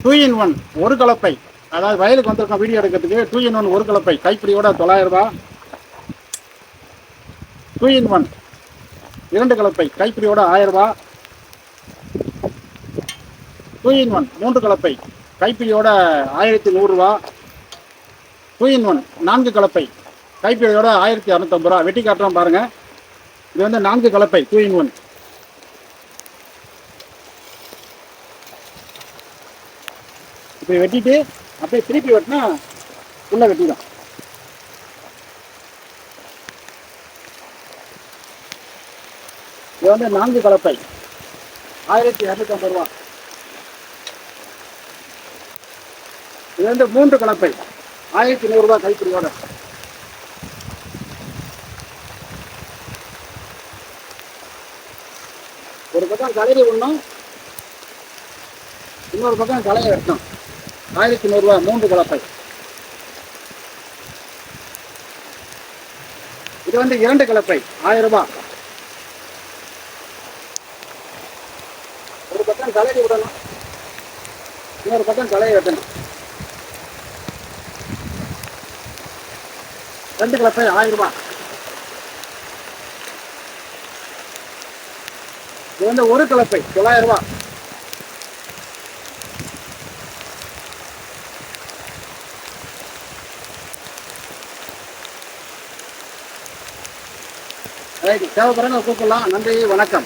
Two in one ஒரு கலப்பை, அதாவது வயலுக்கு வந்திருக்கோம் வீடியோ எடுக்கிறதுக்கு. டூ இன் ஒன் ஒரு கலப்பை கைப்பிடியோட 900 ரூபாய். டூ இன் ஒன் இரண்டு கலப்பை கைப்பிடியோட 1000 ரூபாய். டூ இன் ஒன் மூன்று கலப்பை கைப்பிடியோட 1100 ரூபாய். டூ இன் ஒன் நான்கு கலப்பை கைப்பிடியோட 1250 ரூபாய். வெட்டி காட்டுறோம் பாருங்க. இது வந்து நான்கு கலப்பை டூ இன் ஒன். இப்படி வெட்டிட்டு அப்படியே திருப்பி வெட்டினா உள்ள வெட்டிடும். இது வந்து நான்கு கலப்பை 1250 ரூபாய். இது வந்து மூன்று கலப்பை 1100 ரூபாய் கைப்பிடியோட. ஒரு பக்கம் கலையை விடணும், இன்னொரு பக்கம் கலையை வெட்டணும். 1100 ரூபாய் மூன்று கலப்பை. இது வந்து இரண்டு கலப்பை 1000 ரூபாய். ஒரு பக்கம் கலையை விடணும், இன்னொரு பக்கம் கலையை வெட்டணும். ரெண்டு கலப்பை 1000 ரூபாய். இது வந்து ஒரு கலப்பை 900 ரூபாய். தேவைப்படுறவங்க கூப்பிடலாம். நன்றி, வணக்கம்.